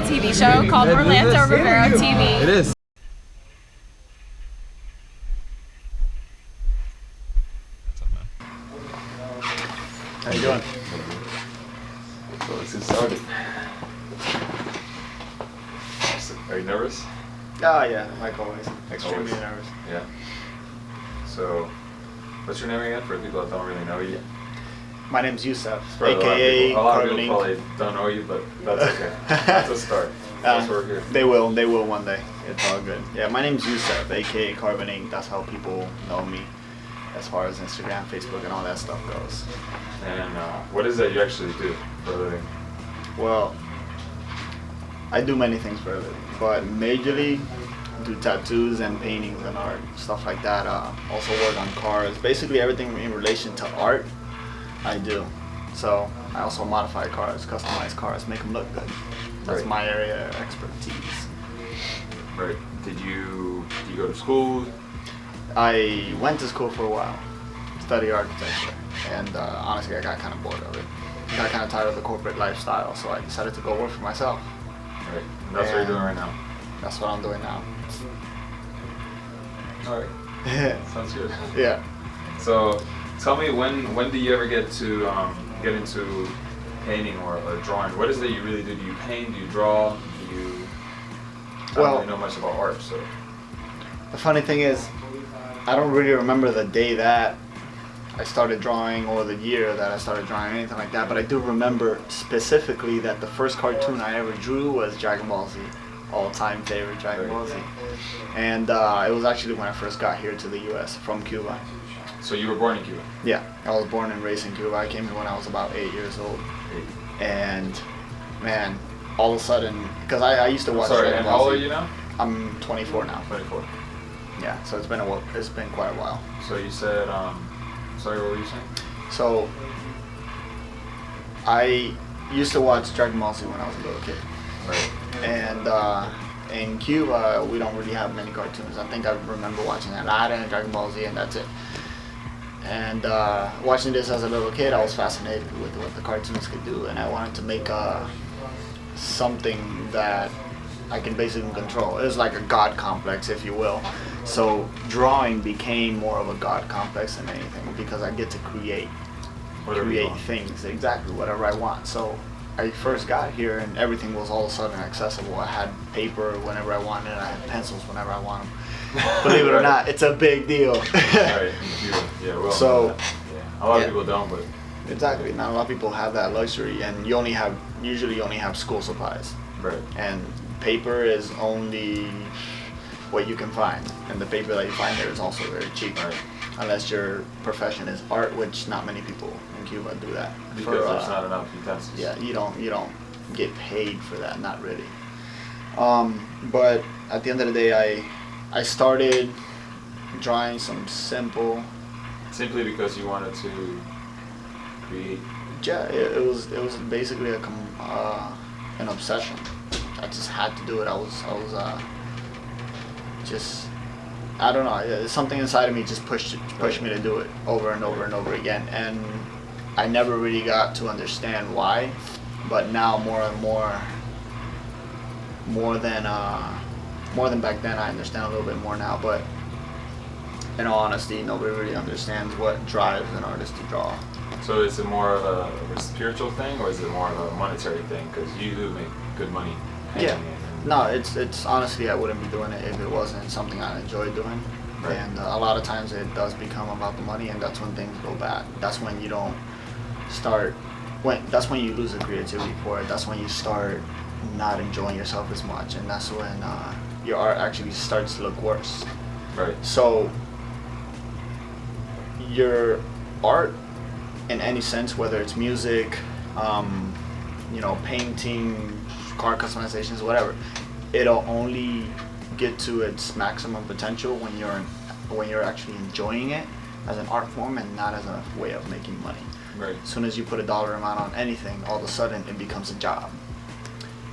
TV show called Orlando Rivero TV. It is. How you doing? So let's get started. Are you nervous? Oh yeah, like always. Extremely Always. nervous. Yeah. So, what's your name again for people that don't really know you? My name's Yusef, For aka a lot of Carbon people Ink. probably don't know you, but that's okay. That's a start. That's why we're here. They will one day. It's all good. Yeah, my name's Yusef, aka Carbon Ink. That's how people know me, as far as Instagram, Facebook, and all that stuff goes. And what is that you actually do for a living? Well, I do many things for a living, but majorly do tattoos and paintings and art, stuff like that. Also work on cars. Basically everything in relation to art, I do. So I also modify cars, customize cars, make them look good. That's Right. my area of expertise. Right. Did you go to school? I went to school for a while, study architecture, and honestly I got kind of bored of it. I got kind of tired of the corporate lifestyle, so I decided to go work for myself. Right. And that's what you're doing right now. That's what I'm doing now. All right. Sounds good. Yeah. So, tell me when do you ever get to get into painting or drawing? What is it you really do? Do you paint? Do you draw? Do you? I don't really know much about art, so. The funny thing is, I don't really remember the day that I started drawing or the year that I started drawing, anything like that, but I do remember specifically that the first cartoon I ever drew was Dragon Ball Z, all-time favorite Dragon Ball Z. And it was actually when I first got here to the US from Cuba. So you were born in Cuba? Yeah, I was born and raised in Cuba. I came here when I was about 8 years old. And man, all of a sudden, because I used to watch Sorry, Dragon and Ball how old Z. are you now? I'm 24 now. 24. Yeah, so it's been quite a while. So you said, sorry, what were you saying? So I used to watch Dragon Ball Z when I was a little kid. Right. And in Cuba, we don't really have many cartoons. I think I remember watching Aladdin and Dragon Ball Z, and that's it. And watching this as a little kid, I was fascinated with what the cartoons could do, and I wanted to make something that I can basically control. It was like a god complex, if you will. So drawing became more of a god complex than anything, because I get to create things, exactly whatever I want. So I first got here and everything was all of a sudden accessible. I had paper whenever I wanted, I had pencils whenever I wanted them. Believe it or not, it's a big deal. Right. Yeah, well. So, yeah. A lot of people don't, but. Exactly. Not a lot of people have that luxury, and you usually only have school supplies. Right. And paper is only what you can find, and the paper that you find there is also very cheap. Right. Unless your profession is art, which not many people in Cuba do that. Because there's not enough utensils. Yeah, you don't get paid for that, not really. But at the end of the day, I started drawing some simple. Simply because you wanted to create. Yeah, it was basically an obsession. I just had to do it. I was just, I don't know. Something inside of me just pushed me to do it over and over and over again. And I never really got to understand why, but now more and more than back then, I understand a little bit more now. But in all honesty, nobody really understands what drives an artist to draw. So is it more of a spiritual thing, or is it more of a monetary thing? Because you do make good money. Yeah. No, it's honestly, I wouldn't be doing it if it wasn't something I enjoy doing. Right. And a lot of times it does become about the money, and that's when things go bad. That's when you don't start. That's when you lose the creativity for it. That's when you start not enjoying yourself as much, and that's when your art actually starts to look worse. Right. So your art, in any sense, whether it's music, painting, car customizations, whatever, it'll only get to its maximum potential when you're actually enjoying it as an art form and not as a way of making money. Right. As soon as you put a dollar amount on anything, all of a sudden it becomes a job.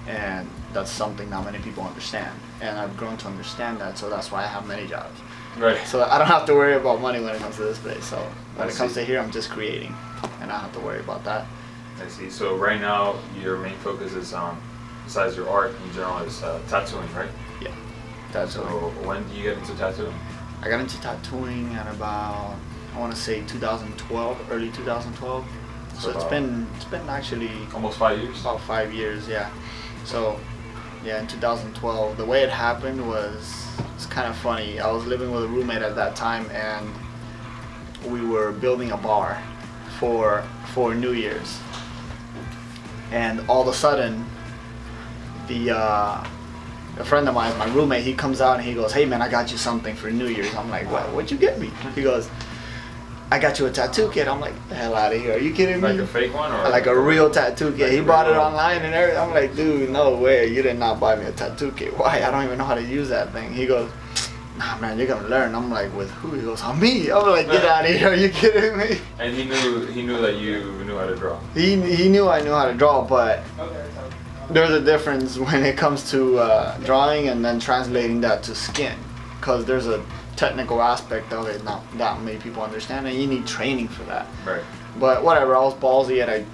And that's something not many people understand. And I've grown to understand that, so that's why I have many jobs. Right. So I don't have to worry about money when it comes to this place. So when it comes to here, I'm just creating, and I don't have to worry about that. I see. So right now, your main focus is on besides your art in general, is tattooing, right? Yeah, tattooing. So when do you get into tattooing? I got into tattooing at about, I want to say 2012, early 2012. So it's been actually almost 5 years. About 5 years, yeah. So yeah, in 2012, the way it happened was, it's kind of funny. I was living with a roommate at that time, and we were building a bar for New Year's. And all of a sudden, a friend of mine, my roommate, he comes out and he goes, "Hey man, I got you something for New Year's." I'm like, "What? What'd you get me?" He goes, "I got you a tattoo kit." I'm like, "The hell out of here. Are you kidding me?" Like a fake one? Or like a real tattoo kit. He bought it online and everything. I'm like, "Dude, no way. You did not buy me a tattoo kit. Why? I don't even know how to use that thing." He goes, "Nah man, you're gonna learn." I'm like, "With who?" He goes, "On me." I'm like, "Get out of here. Are you kidding me?" And he knew that you knew how to draw. He knew I knew how to draw, but there's a difference when it comes to drawing and then translating that to skin, because there's a technical aspect of it not that many people understand, and you need training for that. Right. But whatever, I was ballsy and I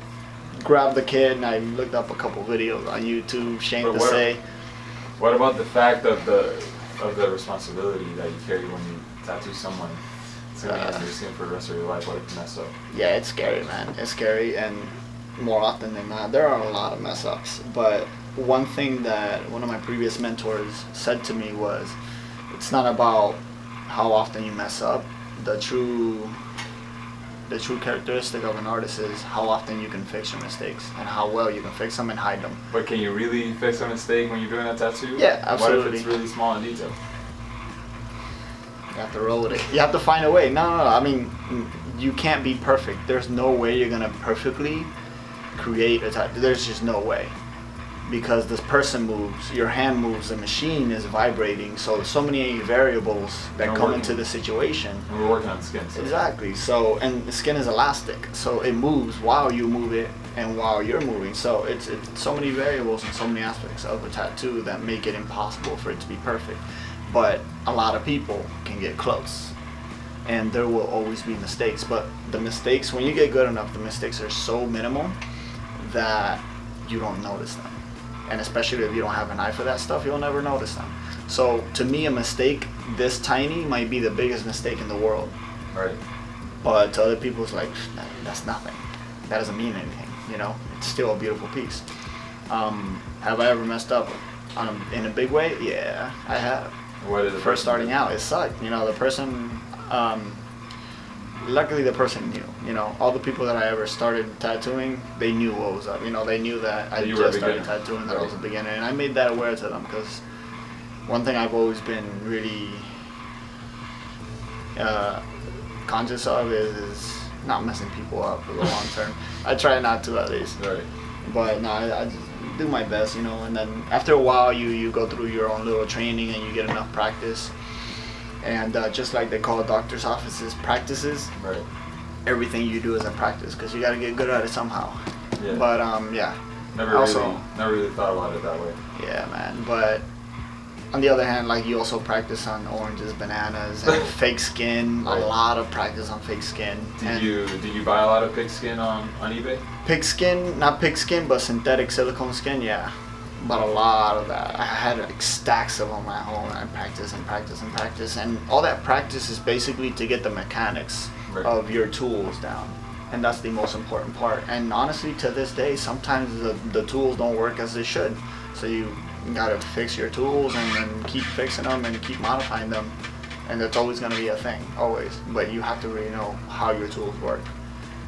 grabbed the kit and I looked up a couple videos on YouTube. Shame to say. What about the fact of the responsibility that you carry when you tattoo someone? It's gonna be on your skin for the rest of your life. What if you mess up? Yeah, it's scary, man. It's scary, and more often than not, there are a lot of mess ups. But one thing that one of my previous mentors said to me was, it's not about how often you mess up. The true characteristic of an artist is how often you can fix your mistakes and how well you can fix them and hide them. But can you really fix a mistake when you're doing a tattoo? Yeah, absolutely. What if it's really small in detail? You have to roll with it. You have to find a way. No. I mean, you can't be perfect. There's no way you're gonna perfectly create a tattoo. There's just no way, because this person moves, your hand moves, the machine is vibrating. So many variables that come into the situation. And we're working on skin. So. Exactly. So, and the skin is elastic, so it moves while you move it and while you're moving. So it's so many variables and so many aspects of a tattoo that make it impossible for it to be perfect. But a lot of people can get close, and there will always be mistakes. But the mistakes, when you get good enough, the mistakes are so minimal that you don't notice them. And especially if you don't have an eye for that stuff, you'll never notice them. So to me, a mistake this tiny might be the biggest mistake in the world. Right. But to other people, it's like, that's nothing. That doesn't mean anything, you know? It's still a beautiful piece. Have I ever messed up in a big way? Yeah, I have. What is it? First starting out, it sucked. You know, the person, luckily the person knew. You know, all the people that I ever started tattooing, they knew what was up. You know, they knew that I just started tattooing, that I was a beginner, and I made that aware to them, because one thing I've always been really conscious of is not messing people up for the long term. I try not to, at least. Right. But no, I just do my best, you know, and then after a while you go through your own little training and you get enough practice. And just like they call doctor's offices practices, right. Everything you do is a practice, because you got to get good at it somehow. Yeah. But yeah. Never really thought about it that way. Yeah, man. But on the other hand, like, you also practice on oranges, bananas, and fake skin. Right. A lot of practice on fake skin. Did you buy a lot of pig skin on eBay? Pig skin, not pig skin, but synthetic silicone skin, yeah. But a lot of that. I had like stacks of them at home, and I practice and practice and practice. And all that practice is basically to get the mechanics of your tools down. And that's the most important part. And honestly, to this day, sometimes the tools don't work as they should. So you gotta fix your tools and then keep fixing them and keep modifying them. And that's always gonna be a thing, always. But you have to really know how your tools work.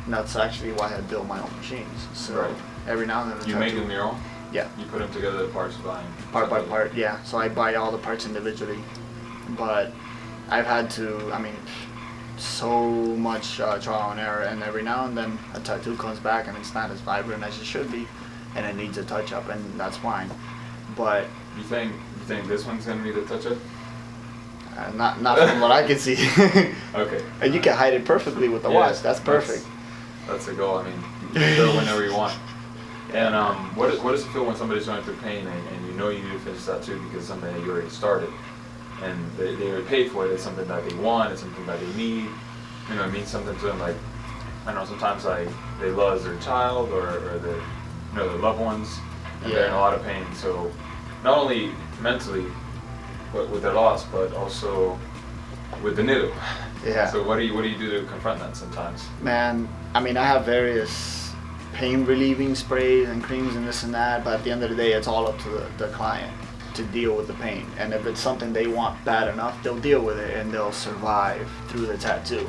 And that's actually why I build my own machines. So every now and then. You make them your own? Yeah. You put them together, parts by part by part, yeah. So I buy all the parts individually. But I've had to, I mean, so much trial and error, and every now and then a tattoo comes back and it's not as vibrant as it should be, and it needs a touch up, and that's fine. But you think this one's gonna need a touch up? Not from what I can see. Okay. And you can hide it perfectly with the watch. That's perfect. That's the goal. I mean, you can do it whenever you want. And what does it feel when somebody's going through pain and you know you need to finish that too, because it's something that you already started, and they already paid for it? It's something that they want. It's something that they need. You know, it means something to them. Like, I know sometimes like they lose their child or their their loved ones, and they're in a lot of pain. So not only mentally, but with their loss, but also with the needle. Yeah. So what do you do to confront that sometimes? Man, I mean, I have various pain relieving sprays and creams and this and that, but at the end of the day, it's all up to the client to deal with the pain. And if it's something they want bad enough, they'll deal with it and they'll survive through the tattoo.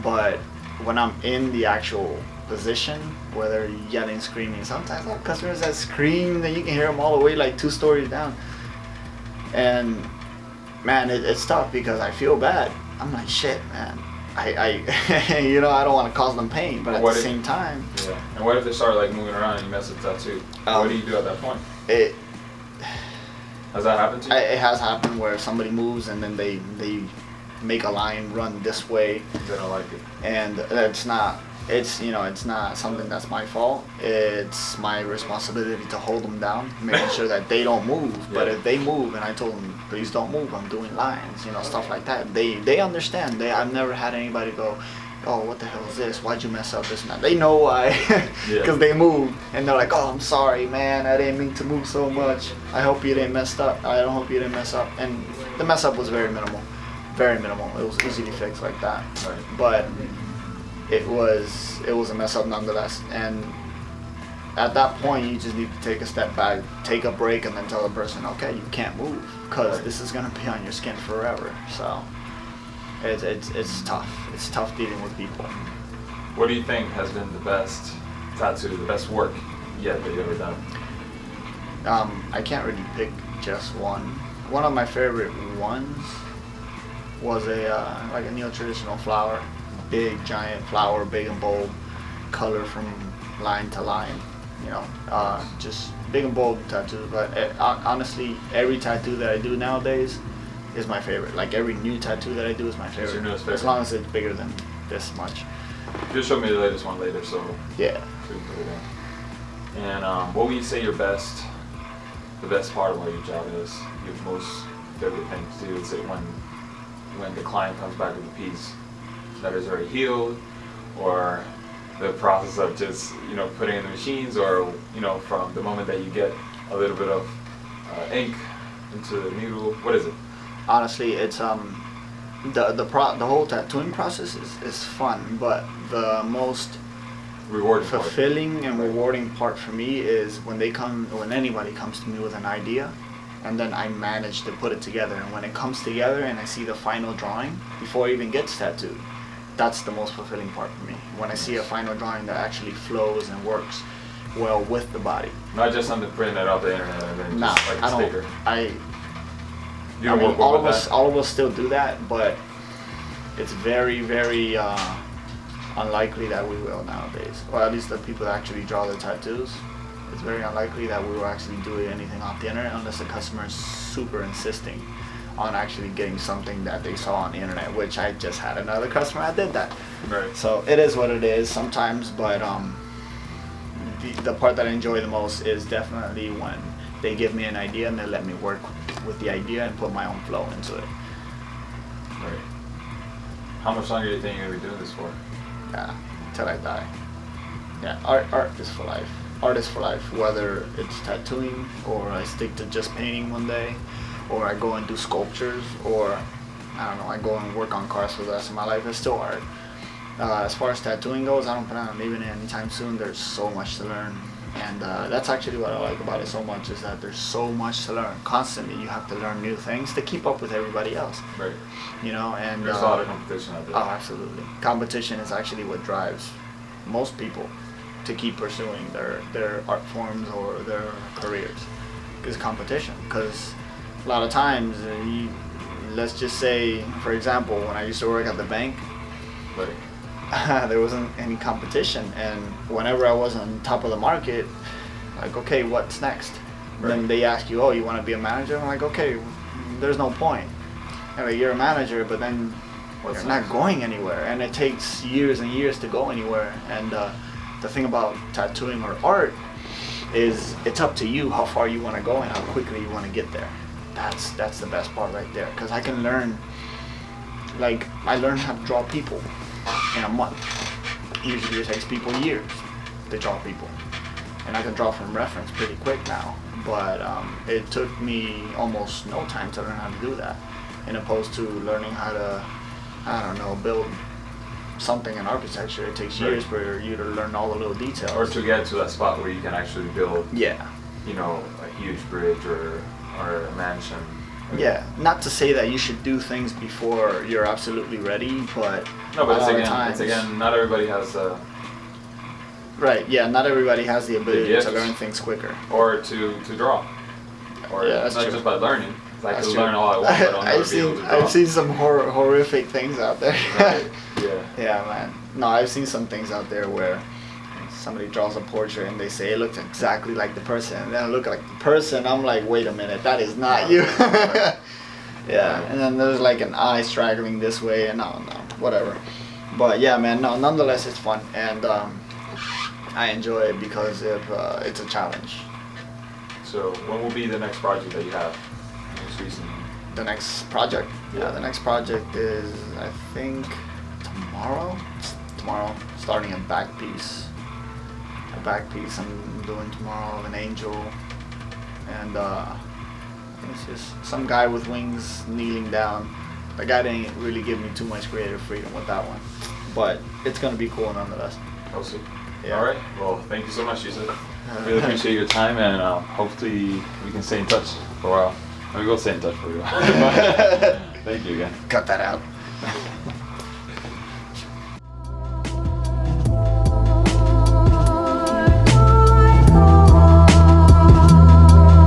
But when I'm in the actual position where they're yelling, screaming, sometimes I have customers that scream that you can hear them all the way like 2 stories down. And man, it's tough because I feel bad. I'm like, shit, man. I you know, I don't want to cause them pain, but at the same time. Yeah. And what if they start like moving around and you mess with that too? What do you do at that point? Has that happened to you? It has happened where somebody moves and then they make a line run this way. They don't like it. And it's not something that's my fault. It's my responsibility to hold them down, making sure that they don't move. Yeah. But if they move and I told them, please don't move, I'm doing lines, you know, stuff like that. They understand. I've never had anybody go, oh, what the hell is this? Why'd you mess up this and that? They know why, because they moved. And they're like, oh, I'm sorry, man. I didn't mean to move so much. I hope you didn't mess up. I don't hope you didn't mess up. And the mess up was very minimal. Very minimal. It was easy to fix like that. Right. But it was a mess up nonetheless. And at that point, you just need to take a step back, take a break, and then tell the person, okay, you can't move, because this is going to be on your skin forever. So it's tough. It's tough dealing with people. What do you think has been the best tattoo, the best work yet that you've ever done? I can't really pick just one. One of my favorite ones was like a neo-traditional flower. Big, giant flower, big and bold, color from line to line, you know, just big and bold tattoo. But honestly, every tattoo that I do nowadays is my favorite. Like every new tattoo that I do is my favorite. Your newest favorite? As long as it's bigger than this much. Just show me the latest one later, so yeah. So we can put it in. And what would you say the best part of what your job is? Your most favorite thing to do? Is it when the client comes back with a piece that is already healed, or the process of just, you know, putting in the machines, or, you know, from the moment that you get a little bit of ink into the needle? What is it? Honestly, it's the whole tattooing process is fun, but the most rewarding fulfilling and rewarding part for me is when anybody comes to me with an idea, and then I manage to put it together. And when it comes together and I see the final drawing before it even gets tattooed, that's the most fulfilling part for me. When I see a final drawing that actually flows and works well with the body. Not just something printed off the internet and then just like a sticker. You don't work all with that? All of us still do that, but it's very, very unlikely that we will nowadays. Or at least the people that actually draw the tattoos. It's very unlikely that we will actually do anything off the internet unless the customer is super insisting on actually getting something that they saw on the internet, which I just had another customer that did that. Right. So it is what it is sometimes, but the part that I enjoy the most is definitely when they give me an idea and they let me work with the idea and put my own flow into it. Right. How much longer do you think you're going to be doing this for? Yeah, till I die. Yeah, art is for life. Art is for life, whether it's tattooing, or I stick to just painting one day, or I go and do sculptures, or I don't know, I go and work on cars for the rest of my life. It's still art. As far as tattooing goes, I don't plan on leaving it anytime soon. There's so much to learn, and that's actually what I like about it so much, is that there's so much to learn. Constantly, you have to learn new things to keep up with everybody else. Right. You know, and there's a lot of competition out there. Oh, absolutely. Competition is actually what drives most people to keep pursuing their art forms or their careers. Is competition, because a lot of times, let's just say, for example, when I used to work at the bank, there wasn't any competition, and whenever I was on top of the market, like, okay, what's next? Right. Then they ask you, oh, you want to be a manager? I'm like, okay, there's no point. Anyway, you're a manager, but then you're not going anywhere, and it takes years and years to go anywhere. And the thing about tattooing or art is it's up to you how far you want to go and how quickly you want to get there. That's the best part right there, because I can learn, like, I learned how to draw people in a month. Usually it takes people years to draw people. and I can draw from reference pretty quick now. But it took me almost no time to learn how to do that, in opposed to learning how to, I don't know, build something in architecture. It takes years for you to learn all the little details. Or to get to that spot where you can actually build, you know, a huge bridge or a mansion. Yeah, not to say that you should do things before you're absolutely ready, but no, but it's again, not everybody has right. Yeah, not everybody has the ability to learn things quicker or to draw, or not just by learning. I could learn all I want, but I'll never be able to draw. I've seen some horrific things out there. Right. Yeah. Yeah, man. No, I've seen some things out there where somebody draws a portrait and they say it looks exactly like the person, and then I look like the person, I'm like, wait a minute, that is not you. Yeah, and then there's like an eye straggling this way, and no, whatever. But yeah, man, no, nonetheless, it's fun, and I enjoy it because it's a challenge. So when will be the next project that you have? The next project? Yeah, the next project is, I think, tomorrow, starting a back piece. I'm doing tomorrow of an angel, and I think it's just some guy with wings kneeling down. The guy didn't really give me too much creative freedom with that one, but it's gonna be cool nonetheless. I'll see. Yeah. All right. Well, thank you so much, Yusef. Really appreciate your time, and hopefully we can stay in touch for a while. I mean, we'll stay in touch for a while. Thank you again. Cut that out.